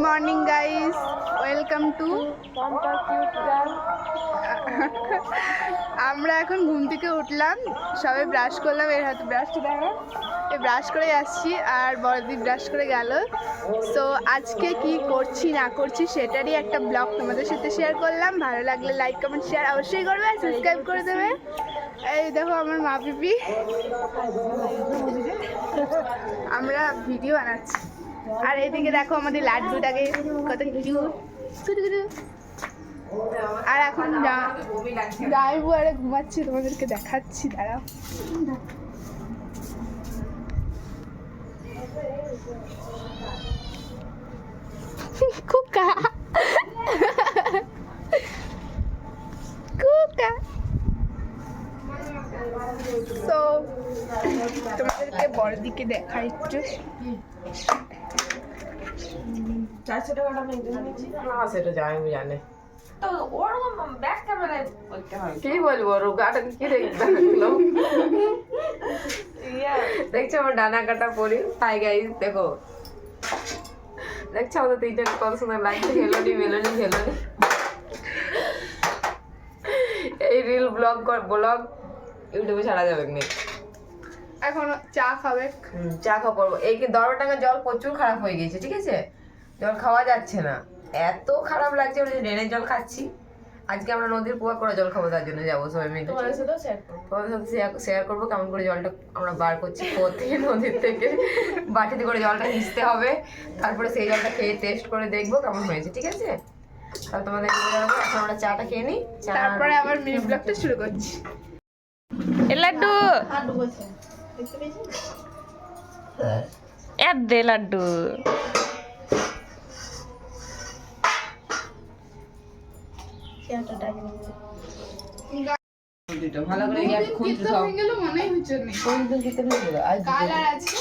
Morning guys, welcome to আমরা এখন ঘুম থেকে উঠলাম, সবে ব্রাশ করলাম। এর হাতে ব্রাশটা দেখা, এই ব্রাশ করে আসছি আর বড়দি ব্রাশ করে গেল। সো আজকে কি করছি না করছি সেটারই একটা ব্লগ তোমাদের সাথে শেয়ার করলাম। ভালো লাগলে লাইক কমেন্ট শেয়ার অবশ্যই করবে আর সাবস্ক্রাইব করে দেবে। এই দেখো আমার মা পিপি, আমরা ভিডিও বানাচ্ছি। আর এইদিকে দেখো আমাদের লাড্ডুটাকে কত কিউট। আর এখন যাইবো আরে ঘুমাচ্ছি, তোমাদেরকে দেখাচ্ছি, দাঁড়াও। কুকা কুকা। তো তোমাদেরকে বড়দিকে দেখা একটু। 400 টাকাটা আমি নিয়েছি না, সেটা জানি জানে তো ওরকম ব্যাক ক্যামেরায় করতে হয়। কি বলবো, রোগাটা কি দেখলো দেখছো আমার ডানা কাটা পরি। হাই গাইস, দেখো দেখছো আমাদের তিনজন কত সুন্দর লাগছে। হেলোনি মেলোনি হেলোনি। এই রিল ব্লগ ইউটিউবে ছাড়া যাবে না। এখন চা খাবে, চা খাবো। এই কি দরবাটাঙ্গা জল প্রচুর খারাপ হয়ে গেছে, ঠিক আছে, জল খাওয়া যাচ্ছে না, এত খারাপ লাগছে। ড্রেনের জল খাচ্ছি। আজকে আমরা নদীর কুয়া করে জল খাবো, তার জন্য যাবো সবাই মিলে। তোমাদের সাথে শেয়ার করবো কেমন করে জলটা আমরা বার করছি কুয়ো থেকে, নদীর থেকে। বাটিতে করে জলটা হিঁচতে হবে, তারপরে সেই জলটা খেয়ে টেস্ট করে দেখবো কেমন হয়েছে, ঠিক আছে। তাহলে তোমাদের এখন আমরা চাটা খেয়ে নিই, তারপরে আবার মিনি ব্লগটা শুরু করছি। লাড্ডু এত দে লাড্ডু। ভালো করে গ্যাস খুলতে দাও। মনেই হচ্ছে না কোন দিন দিতে হয়েছিল আজ কাল আর আজকে।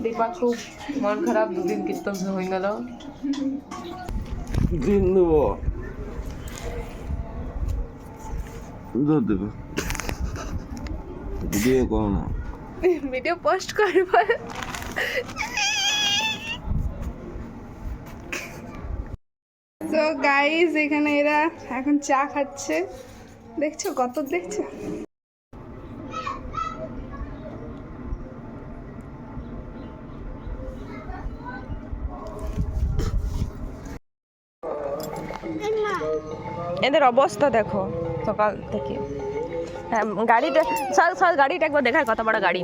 দীপা খুব মন খারাপ, দুদিন কীর্তন হয়ে গেল। দিন দেবো দুধ দেবো, ভিডিও করো না, ভিডিও পোস্ট করবো। তো গাইস এখানে এরা এখন চা খাচ্ছে, দেখছো কত, দেখছো। এদের অবস্থা দেখো সকাল থেকে। হ্যাঁ গাড়িটা সব গাড়িটা একবার দেখায়, কত বড় গাড়ি।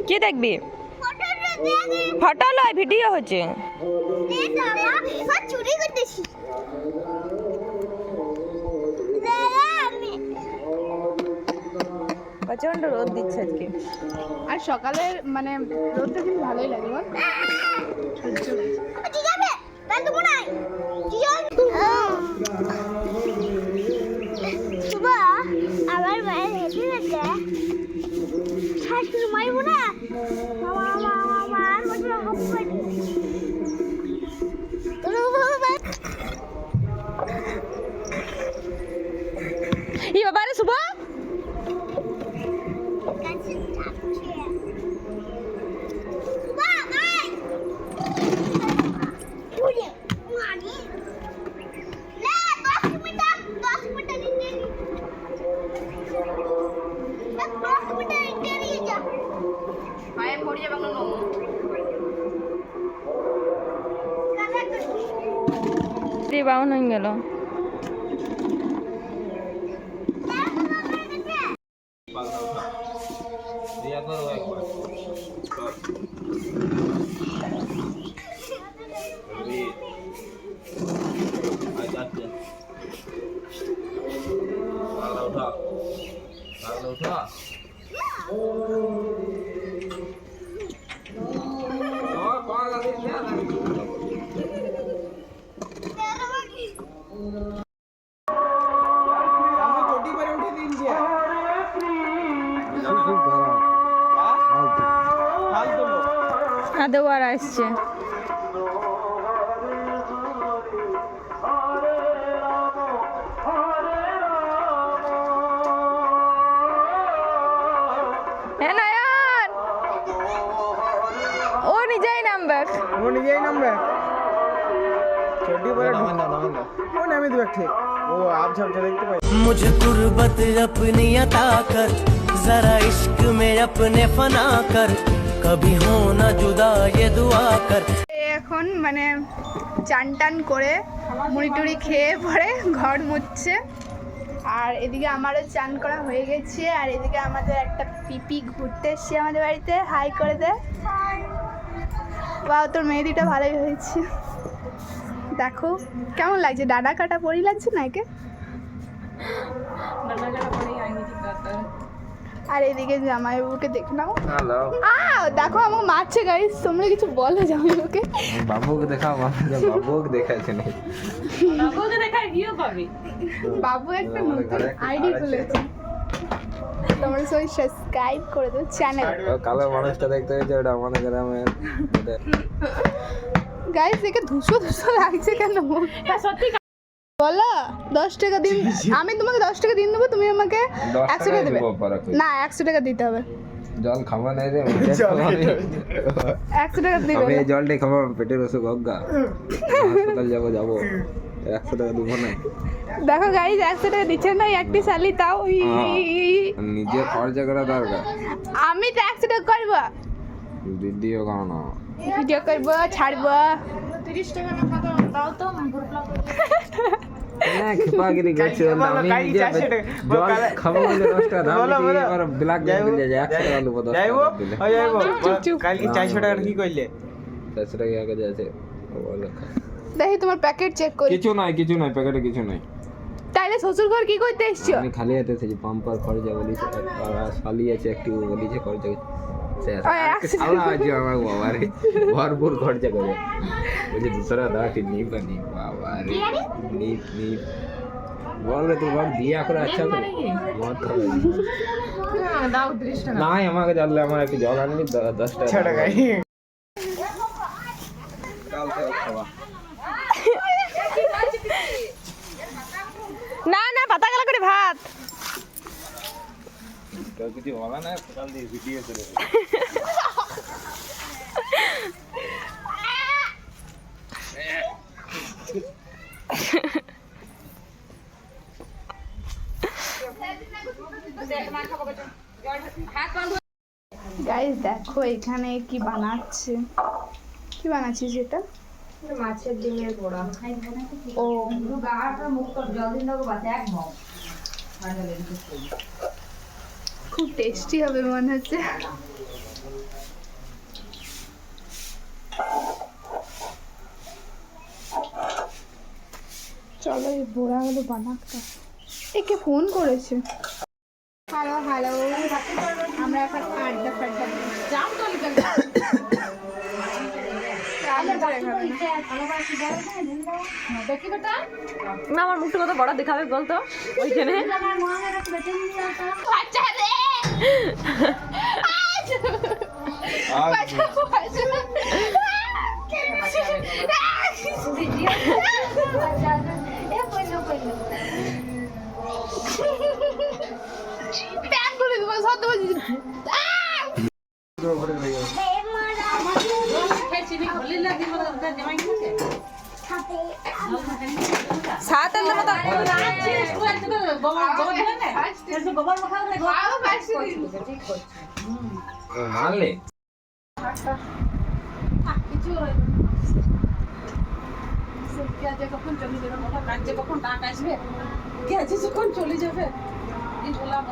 কি দেখবি? ফটো লয়, ভিডিও হচ্ছে। প্রচন্ড রোদ দিচ্ছে আজকে। আর সকালের মানে রোদটা কিন্তু ভালোই লাগে বল। আমার মায়ের হেঁটে গেছে শাশুড়ি মাইব না আমার ই বাবা রে শুভ, বাউন হয়ে গেল। দেওয়ার আসছে। ও নিজেই নামবে छोटी बड़ा वो नामी दो ठीक वो आप सब देखते पाए मुझे गुर्बत अपनी अता कर जरा इश्क में अपने फना कर कभी हो ना जुदा ये दुआ कर এখন মানে চান টান করে মুড়ি টুড়ি খেয়ে পরে ঘর মুছছে আর এদিকে আমারও চান করা হয়ে গেছে আর এদিকে আমাদের একটা পিপি ঘুরতে এসছে আমাদের বাড়িতে হাই করে দে বাবা তোর মেহেদিটা ভালোই হয়েছে দেখো কেমন লাগছে ডানা কাটা পরি লাগছে না একে আর এদিকে জামাইবাবুকে দেখে নাও দেখো আমাকে মারছে গাইস তোমরা কিছু বলো জামাইবাবুকে বাবুকে দেখাও বাবুকে দেখাচ্ছে না বাবুকে দেখায় ভিউ পাবি বাবু একটা নতুন আইডি খুলেছে তোমরা সবাই সাবস্ক্রাইব করে দাও চ্যানেল কালো মানুষটা দেখতে হয়েছে ওটা আমাদের গ্রামের গাইস দেখে ধুসো ধুসো লাগছে কেন সত্যি বলো 10 টাকা দিন আমি তোমাকে 10 টাকা দিন দেবো তুমি আমাকে 100 টাকা দেবে না 100 টাকা দিতে হবে জল খাওয়া নাই রে 100 টাকা দিবে আমি জলটা খাবো পেটের অসুখ হোক হাসপাতাল যাবো 100 টাকা দিব না দেখো গাইস 100 টাকা দিচ্ছে না একটি শালি তাও নিজে খরচা করা দরকার আমি তো 100 টাকা করবো ভিডিও কারণ ভিডিও করবো ছাড়বো 30 টাকা না দাও তো না খেপাগিরি করছে আমি নিজে জল খাবো বলে 10 টাকা দাম দিয়ে আর ব্ল্যাক দিলে যায় 100 টাকা দেবো 10 যাইবো টাকা ওই যাইবো কাল কি 400 টাকা কি কইলে 400 টাকা আগে যাচ্ছে দেখি তোমার প্যাকেট চেক করি কিছু নাই প্যাকেটে কিছু নাই তাইলে শ্বশুর ঘর কি করতে এসছো আমি খালি হাতে এসেছি পাম্পার খরচা বলিছে আর শালি আছে একটু বলিছে খরচা শালা আছে আমার বাবা রে ভরপুর খরচা করে বলছে दूसरा দাঁড়ি নি বানি বাবা রে নি বল রে তোর বাপ দিয়া করে আচ্ছা করে মত খাবে দাও 30 টাকা না আমাকে জানলে আমার একটু জল আনবি 10 টাকা ছোট গাই কাল থেকে খাওয়া না না পাতা গেল করে ভাত কেউ কিছু বলা না সকাল দিয়ে ভিডিও করে গাইস দেখো এখানে কি বানাচ্ছিস এটা মাছের ডিমের পোড়া ও খুব টেস্টি হবে মনে হচ্ছে চলো এই বোড়াগুলো বানাতে একে ফোন করেছে হ্যালো আমরা এখন আড্ডা ফাড্ডা জাম তো নিকল দেখি বেটা না আমার মুখটা কত বড় দেখাবে বলতো ওইখানে আচ্ছা রে প্যান করে দেবো সত্য বলছি সাত এর মতো মারলে কখন চলে যাবে কাজে কখন ডাক আসবে কে আছে যখন চলে যাবে এই বললাম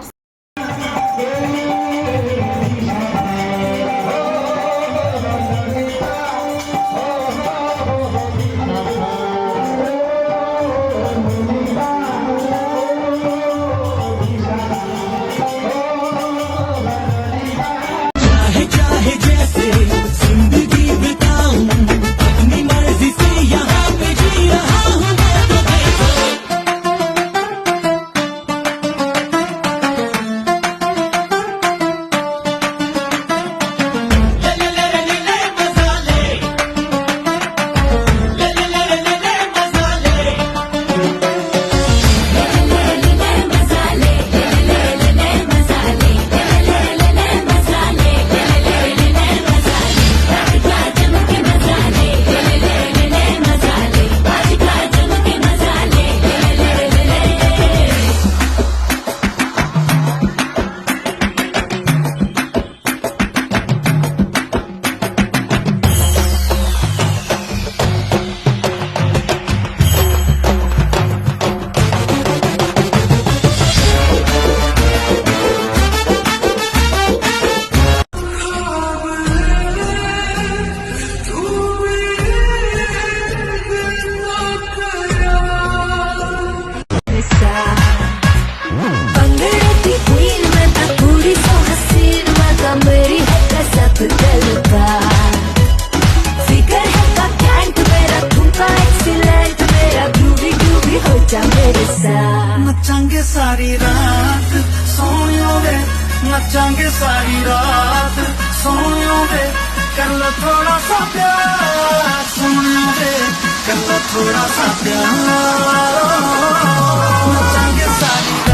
वे कर लो थोड़ा सा प्यार सोना वे कर लो थोड़ा सा प्यार नचाएंगे सारी